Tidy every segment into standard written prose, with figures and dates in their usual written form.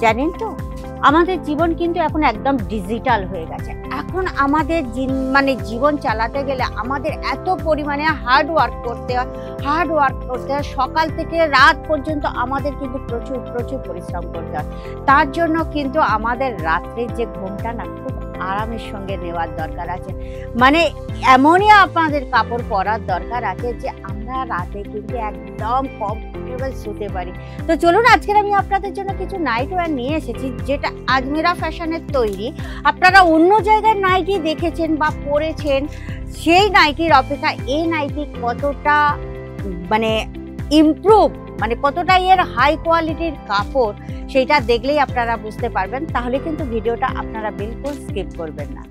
জানেন তো আমাদের জীবন কিন্তু এখন একদম ডিজিটাল হয়ে গেছে। এখন আমাদের জীবন চালাতে গেলে আমাদের এত পরিমাণে হার্ড ওয়ার্ক করতে হয় সকাল থেকে রাত পর্যন্ত আমাদের কিন্তু প্রচুর পরিশ্রম করতে হয়। তার জন্য কিন্তু আমাদের রাত্রের যে ঘুমটা না খুব আরামের সঙ্গে নেওয়ার দরকার আছে। মানে এমনই আপনাদের কাপড় পরার দরকার আছে যে আমরা রাতে কিন্তু একদম কমফোর্টেবল শুতে পারি। তো চলুন আজকের আমি আপনাদের জন্য কিছু নাইট ওয়্যার নিয়ে এসেছি, যেটা আজমেরা ফ্যাশনের তৈরি। আপনারা অন্য জায়গায় নাইটি দেখেছেন বা পরেছেন, সেই নাইটির অপেক্ষা এই নাইটি কতটা ইমপ্রুভ, কতটা এর হাই কোয়ালিটির কাপড়, সেটা দেখলেই আপনারা বুঝতে পারবেন। তাহলে কিন্তু ভিডিওটা আপনারা বিলকুল স্কিপ করবেন না।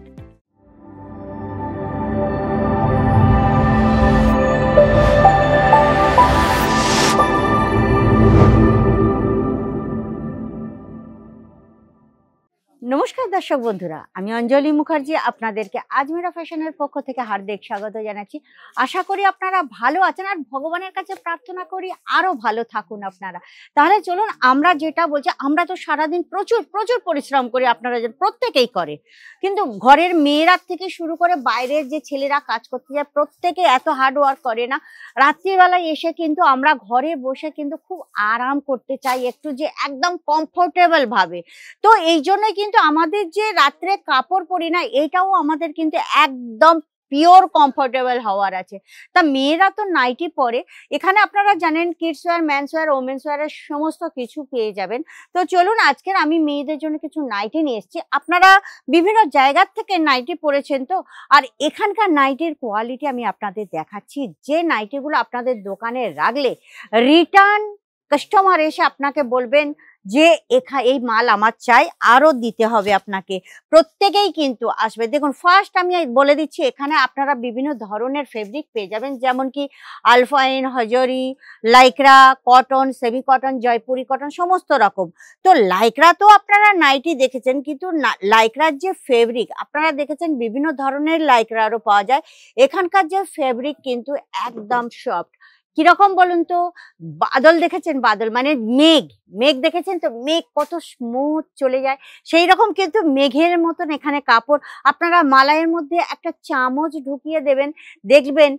নমস্কার দর্শক বন্ধুরা, আমি অঞ্জলি মুখার্জি আপনাদেরকে আজমেরা ফ্যাশনের পক্ষ থেকে হার্দিক স্বাগত জানাচ্ছি। আশা করি আপনারা ভালো আছেন, আর ভগবানের কাছে প্রার্থনা করি আরো ভালো থাকুন আপনারা। তাহলে চলুন, আমরা যেটা বলছি, আমরা তো সারাদিন প্রচুর পরিশ্রম করি, আপনারা প্রত্যেকেই করে, কিন্তু ঘরের মেয়েরা থেকে শুরু করে বাইরের যে ছেলেরা কাজ করতে যায় প্রত্যেকে এত হার্ড ওয়ার্ক করে না। রাত্রিবেলায় এসে কিন্তু আমরা ঘরে বসে কিন্তু খুব আরাম করতে চাই, একটু যে একদম কমফোর্টেবল ভাবে। তো এই জন্যই কিন্তু আমাদের যে রাত্রে কাপড় পরি না, এটাও আমাদের কিন্তু একদম পিওর কমফোর্টেবল হওয়ার আছে। তা মেয়েরা তো নাইটি পরে, এখানে আপনারা জানেন kids wear, men's wear, women's ওয়্যারের সমস্ত কিছু পেয়ে যাবেন। তো চলুন, আজকের আমি মেয়েদের জন্য কিছু নাইটি নিয়ে এসেছি। আপনারা বিভিন্ন জায়গার থেকে নাইটি পরেছেন তো, আর এখানকার নাইটির কোয়ালিটি আমি আপনাদের দেখাচ্ছি। যে নাইটিগুলো আপনাদের দোকানে রাখলে রিটার্ন কাস্টমার এসে আপনাকে বলবেন যে এই মাল আমার চাই, আরো দিতে হবে আপনাকে, প্রত্যেকেই কিন্তু আসবে। দেখুন, ফার্স্ট আমি বলে দিচ্ছি, এখানে আপনারা বিভিন্ন ধরনের ফেব্রিক পেয়ে যাবেন, যেমন কি আলফাইন, hosiery, lycra, cotton, semi cotton, Jaipuri cotton, সমস্ত রকম। তো লাইক্রা তো আপনারা নাইটি দেখেছেন, কিন্তু লাইক্রার যে ফেব্রিক আপনারা দেখেছেন, বিভিন্ন ধরনের লাইক্রারও পাওয়া যায়। এখানকার যে ফেব্রিক কিন্তু একদম সফট। কিরকম বলুন তো, বাদল দেখেছেন, বাদল মেঘ দেখেছেন তো, মেঘ কত স্মুথ চলে যায়, সেই রকম কিন্তু মেঘের মতন এখানে কাপড়। আপনারা মালাইয়ের মধ্যে একটা চামচ ঢুকিয়ে দেবেন, দেখবেন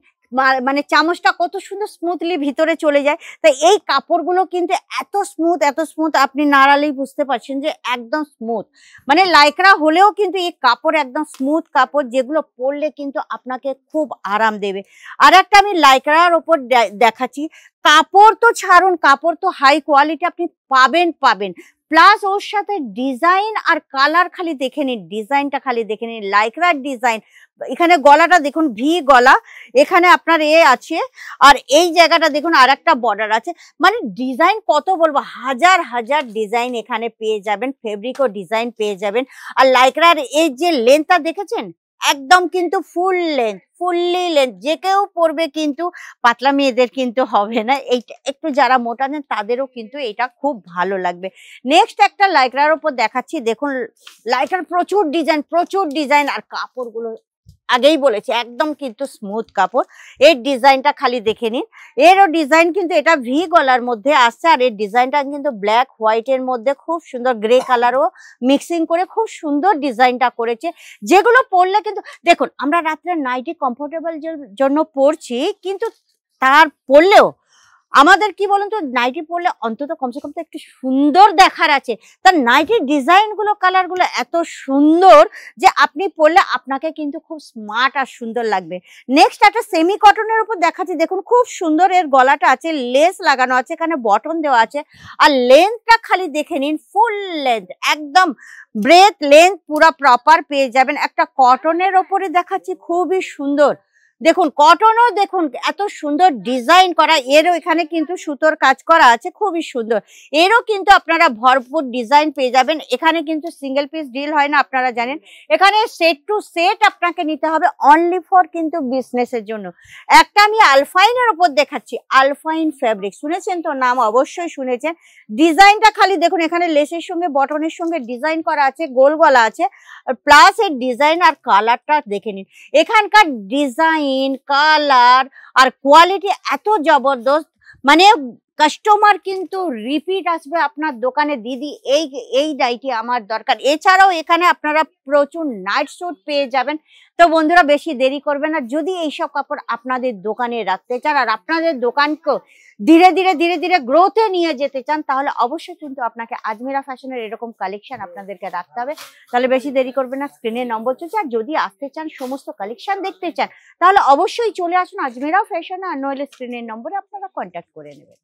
চামচটা কত সুন্দর স্মুথলি ভিতরে চলে যায়। তাই এই কাপড়গুলো কিন্তু এত স্মুথ, আপনি নাড়ালেই বুঝতে পারছেন যে একদম স্মুথ। লাইক্রা হলেও কিন্তু এই কাপড় একদম স্মুথ কাপড়, যেগুলো পরলে কিন্তু আপনাকে খুব আরাম দেবে। আর একটা আমি লাইক্রার ওপর দেখাচ্ছি, কাপড় তো ছাড়ুন, কাপড় তো হাই কোয়ালিটি আপনি পাবেন, প্লাস ওর সাথে ডিজাইন আর কালার খালি দেখে নিন, ডিজাইনটা খালি দেখে নিন, লাইক্রার ডিজাইন। এখানে গলাটা দেখুন, ভি গলা, এখানে আপনার আছে, আর এই জায়গাটা দেখুন আর একটা বর্ডার আছে। ডিজাইন কত বলবো, হাজার ডিজাইন এখানে পেয়ে যাবেন, ফেব্রিকও ডিজাইন পেয়ে যাবেন। আর লাইক্রার এই যে লেন্থটা দেখেছেন, একদম কিন্তু ফুললি লেন্থ, যে কেউ পরবে, কিন্তু পাতলা মেয়েদের কিন্তু হবে না। এইটা একটু যারা মোটা নেন তাদেরও কিন্তু এটা খুব ভালো লাগবে। নেক্সট একটা লাইক্রার ওপর দেখাচ্ছি, দেখুন লাইক্রার প্রচুর ডিজাইন, আর কাপড়গুলো আগেই বলেছি একদম কিন্তু স্মুথ কাপড়। এর ডিজাইনটা খালি দেখে নিন, এরও ডিজাইন কিন্তু এটা ভি গলার মধ্যে আসছে, আর এর ডিজাইনটা কিন্তু ব্ল্যাক হোয়াইটের মধ্যে খুব সুন্দর, গ্রে কালারও মিক্সিং করে খুব সুন্দর ডিজাইনটা করেছে, যেগুলো পরলে কিন্তু দেখুন, আমরা রাত্রে নাইটি কমফোর্টেবল জন্য পরছি, কিন্তু তার পরলেও আমাদের কি বলুন তো, নাইটি পরলে অন্তত কমসে কম তো একটু সুন্দর দেখার আছে। তার নাইটির ডিজাইনগুলো, কালারগুলো এত সুন্দর যে আপনি পরলে আপনাকে কিন্তু খুব স্মার্ট আর সুন্দর লাগবে। নেক্সট একটা সেমি কটনের উপর দেখাচ্ছি, দেখুন খুব সুন্দর, এর গলাটা আছে, লেস লাগানো আছে, এখানে বটন দেওয়া আছে, আর লেন্থটা খালি দেখে নিন, ফুল লেন্থ, একদম ব্রেথ লেন্থ পুরো প্রপার পেয়ে যাবেন। একটা কটনের ওপরে দেখাচ্ছি, খুবই সুন্দর, দেখুন কটনও দেখুন এত সুন্দর ডিজাইন করা, এরও এখানে কিন্তু সুতোর কাজ করা আছে, খুবই সুন্দর। এরও কিন্তু আপনারা ভরপুর ডিজাইন পেয়ে যাবেন। এখানে কিন্তু সিঙ্গেল পিস ডিল হয় না, আপনারা জানেন, এখানে সেট টু সেট আপনাকে নিতে হবে, অনলি ফর কিন্তু বিজনেসের জন্য। একটা আমি আলফাইনের ওপর দেখাচ্ছি, আলফাইন ফ্যাব্রিক, শুনেছেন তো নাম, অবশ্যই শুনেছেন। ডিজাইনটা খালি দেখুন, এখানে লেসের সঙ্গে বটনের সঙ্গে ডিজাইন করা আছে, গোল গলা আছে, প্লাস এর ডিজাইন আর কালারটা দেখে নিন। এখানকার ডিজাইন, কালার আর কোয়ালিটি এত জবরদস্ত, কাস্টমার কিন্তু রিপিট আসবে আপনার দোকানে, দিদি এই এই নাইটি আমার দরকার। এছাড়াও এখানে আপনারা প্রচুর নাইট স্যুট পেয়ে যাবেন। তো বন্ধুরা বেশি দেরি করবেন না, যদি এইসব কাপড় আপনাদের দোকানে রাখতে চান আর আপনাদের দোকানকে ধীরে ধীরে গ্রোথে নিয়ে যেতে চান, তাহলে অবশ্যই কিন্তু আপনাকে আজমেরা ফ্যাশনের এরকম কালেকশন আপনাদেরকে রাখতে হবে। তাহলে বেশি দেরি করবেন না, স্ক্রিনে নম্বর চলছে। আর যদি আসতে চান, সমস্ত কালেকশন দেখতে চান, তাহলে অবশ্যই চলে আসুন আজমেরা ফ্যাশনে, আর নইলে স্ক্রিনের নম্বরে আপনারা কন্ট্যাক্ট করে নেবেন।